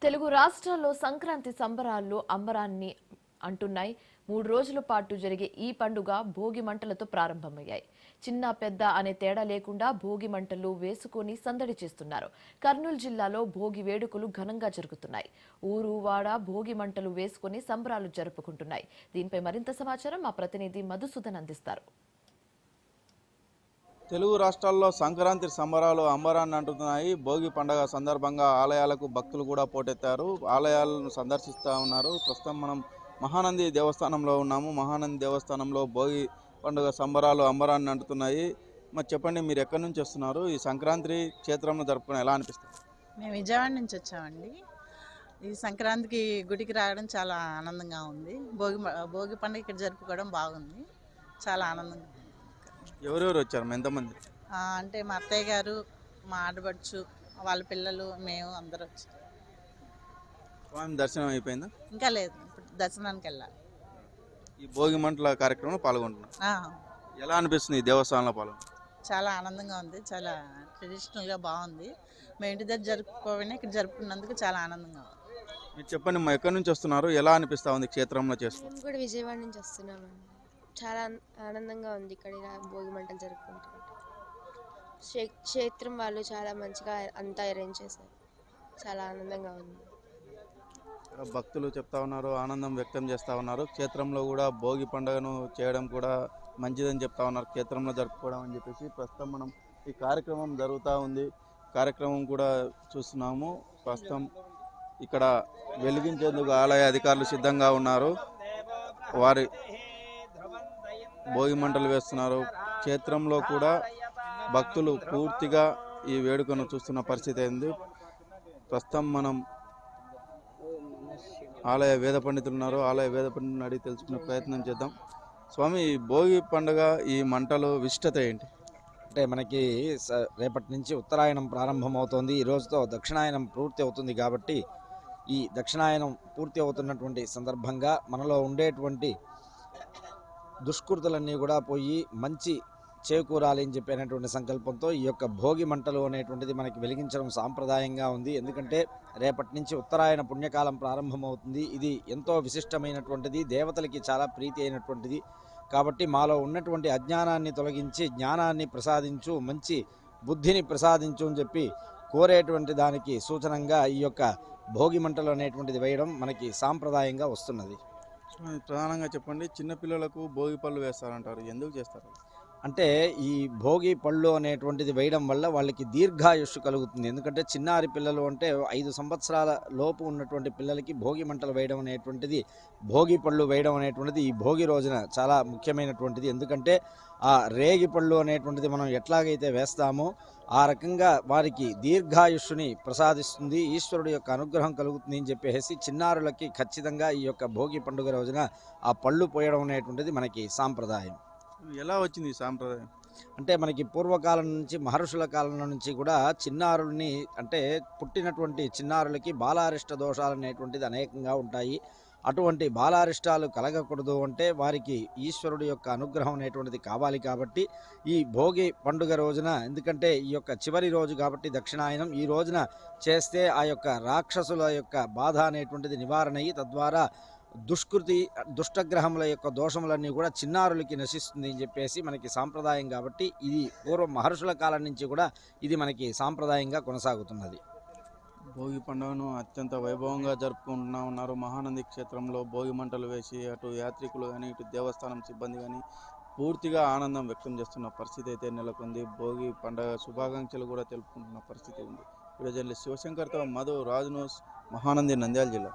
తెలుగు రాష్ట్రాల్లో సంక్రాంతి సంబరాల్లో అంబరాన్ని అంటున్నాయి. 3 రోజుల పాటు జరిగే ఈ పండుగ భోగి మంటలతో ప్రారంభమయ్యాయి. చిన్న పెద్ద అనే తేడా లేకుండా భోగి మంటలు వేసుకుని సందడి చేస్తున్నారు. కర్నూలు జిల్లాలో భోగి వేడుకలు ఘనంగా జరుగుతున్నాయి. ఊరు వాడ భోగి మంటలు వేసుకుని సంబరాలు జరుపుకుంటున్నాయి. దీనిపై మరింత సమాచారం మా ప్రతినిధి మధుసూదన్ అందిస్తారు. తెలుగు రాష్ట్రాల్లో సంక్రాంతి సంబరాలు అంబరాన్ని అంటున్నాయి. భోగి పండుగ సందర్భంగా ఆలయాలకు భక్తులు కూడా పోటెత్తారు. ఆలయాలను సందర్శిస్తూ ఉన్నారు. ప్రస్తుతం మనం మహానంది దేవస్థానంలో ఉన్నాము. మహానంది దేవస్థానంలో భోగి పండుగ సంబరాలు అంబరాన్ని అంటున్నాయి. మరి చెప్పండి, మీరు ఎక్కడి నుంచి వస్తున్నారు? ఈ సంక్రాంతి క్షేత్రంలో జరుపుకుని ఎలా అనిపిస్తుంది? మేము విజయవాడ నుంచి వచ్చామండి. ఈ సంక్రాంతికి గుడికి రావడం చాలా ఆనందంగా ఉంది. భోగి పండుగ ఇక్కడ జరుపుకోవడం బాగుంది, చాలా ఆనందంగా ఉంది. ఎవరెవరు వచ్చారు? ఎంతమంది? అంటే మా అత్తయ్య గారు, మా ఆడబడుచు, వాళ్ళ పిల్లలు, మేము అందరూ వచ్చాం. స్వామి దర్శనం అయిపోయిందా? ఇంకా లేదు, ఇప్పుడు దర్శనానికి వెళ్ళాలి. ఈ భోగి మంటల కార్యక్రమంలో పాల్గొంటున్నారు. ఎలా అనిపిస్తుంది ఈ దేవస్థానంలో పాల్గొన? చాలా ఆనందంగా ఉంది, చాలా ట్రెడిషనల్గా బాగుంది. మేము ఇంటి దగ్గర జరుపుకోవాలి, ఇక్కడ జరుపుకున్నందుకు చాలా ఆనందంగా ఉంది. మీరు చెప్పండి, మా ఎక్కడి నుంచి వస్తున్నారు? ఎలా అనిపిస్తూ ఉంది క్షేత్రంలో చేసుకుంటారు? మేము కూడా విజయవాడ నుంచి వస్తున్నామండి. చాలా ఆనందంగా ఉంది ఇక్కడ ఇలా భోగి మంటలు జరుపుకుంటుంటే. క్షేత్రం వాళ్ళు చాలా మంచిగా అంతా అరేంజ్ చేశారు. చాలా ఆనందంగా ఉంది. భక్తులు చెప్తా ఉన్నారు, ఆనందం వ్యక్తం చేస్తూ ఉన్నారు. క్షేత్రంలో కూడా భోగి పండుగను చేయడం కూడా మంచిదని చెప్తా ఉన్నారు, క్షేత్రంలో జరుపుకోవడం అని చెప్పేసి. ప్రస్తుతం మనం ఈ కార్యక్రమం జరుగుతూ ఉంది. కార్యక్రమం కూడా చూస్తున్నాము. ప్రస్తుతం ఇక్కడ వెలిగించేందుకు ఆలయ అధికారులు సిద్ధంగా ఉన్నారు. వారి భోగి మంటలు వేస్తున్నారు. క్షేత్రంలో కూడా భక్తులు పూర్తిగా ఈ వేడుకను చూస్తున్న పరిస్థితి అయింది. ప్రస్తుతం మనం ఆలయ వేద పండితులు ఉన్నారు. ఆలయ వేద పండితులను అడిగి తెలుసుకునే ప్రయత్నం చేద్దాం. స్వామి, భోగి పండుగ ఈ మంటలు విశిష్టత ఏంటి? అంటే మనకి రేపటి నుంచి ఉత్తరాయణం ప్రారంభమవుతోంది. ఈ రోజుతో దక్షిణాయనం పూర్తి అవుతుంది. కాబట్టి ఈ దక్షిణాయనం పూర్తి అవుతున్నటువంటి సందర్భంగా మనలో ఉండేటువంటి దుష్కృతులన్నీ కూడా పోయి మంచి చేకూరాలి అని చెప్పినటువంటి సంకల్పంతో ఈ యొక్క భోగి మంటలు అనేటువంటిది మనకి వెలిగించడం సాంప్రదాయంగా ఉంది. ఎందుకంటే రేపటి నుంచి ఉత్తరాయణ పుణ్యకాలం ప్రారంభమవుతుంది. ఇది ఎంతో విశిష్టమైనటువంటిది, దేవతలకి చాలా ప్రీతి అయినటువంటిది. కాబట్టి మాలో ఉన్నటువంటి అజ్ఞానాన్ని తొలగించి జ్ఞానాన్ని ప్రసాదించు, మంచి బుద్ధిని ప్రసాదించు అని చెప్పి కోరేటువంటి దానికి సూచనంగా ఈ యొక్క భోగి మంటలు అనేటువంటిది వేయడం మనకి సాంప్రదాయంగా వస్తున్నది. ప్రధానంగా చెప్పండి, చిన్నపిల్లలకు భోగి పళ్ళు వేస్తారంటారు, ఎందుకు చేస్తారు? అంటే ఈ భోగి పళ్ళు అనేటువంటిది వేయడం వల్ల వాళ్ళకి దీర్ఘాయుష్షు కలుగుతుంది. ఎందుకంటే చిన్నారి పిల్లలు అంటే 5 సంవత్సరాల లోపు ఉన్నటువంటి పిల్లలకి భోగి మంటలు వేయడం అనేటువంటిది, భోగి పళ్ళు వేయడం అనేటువంటిది ఈ భోగి రోజున చాలా ముఖ్యమైనటువంటిది. ఎందుకంటే ఆ రేగి పళ్ళు అనేటువంటిది మనం ఎట్లాగైతే వేస్తామో ఆ రకంగా వారికి దీర్ఘాయుష్షుని ప్రసాదిస్తుంది, ఈశ్వరుడు యొక్క అనుగ్రహం కలుగుతుంది అని చెప్పేసి చిన్నారులకి ఖచ్చితంగా ఈ యొక్క భోగి పండుగ రోజున ఆ పళ్ళు పోయడం అనేటువంటిది మనకి సాంప్రదాయం. ఎలా వచ్చింది ఈ సాంప్రదాయం? అంటే మనకి పూర్వకాలం నుంచి, మహర్షుల కాలం నుంచి కూడా చిన్నారుల్ని, అంటే పుట్టినటువంటి చిన్నారులకి బాలారిష్ట దోషాలు అనేటువంటిది అనేకంగా ఉంటాయి. అటువంటి బాలారిష్టాలు కలగకూడదు అంటే వారికి ఈశ్వరుడు యొక్క అనుగ్రహం అనేటువంటిది కావాలి. కాబట్టి ఈ భోగి పండుగ రోజున, ఎందుకంటే ఈ యొక్క చివరి రోజు కాబట్టి దక్షిణాయనం, ఈ రోజున చేస్తే ఆ యొక్క రాక్షసుల యొక్క బాధ అనేటువంటిది నివారణ అయ్యి తద్వారా దుష్టగ్రహముల యొక్క దోషములన్నీ కూడా చిన్నారులకి నశిస్తుంది అని చెప్పేసి మనకి సాంప్రదాయం. కాబట్టి ఇది పూర్వ మహర్షుల కాలం నుంచి కూడా ఇది మనకి సాంప్రదాయంగా కొనసాగుతున్నది. భోగి పండుగను అత్యంత వైభవంగా జరుపుకుంటూ ఉన్నారు. మహానంది క్షేత్రంలో భోగి మంటలు వేసి అటు యాత్రికులు కానీ ఇటు దేవస్థానం సిబ్బంది కానీ పూర్తిగా ఆనందం వ్యక్తం చేస్తున్న పరిస్థితి అయితే నెలకొంది. భోగి పండుగ శుభాకాంక్షలు కూడా తెలుపుకుంటున్న పరిస్థితి ఉంది. ఇప్పుడు జర్నలిస్ట్ శివశంకర్తో మధు, రాజ్ న్యూస్, మహానంది, నంద్యాల జిల్లా.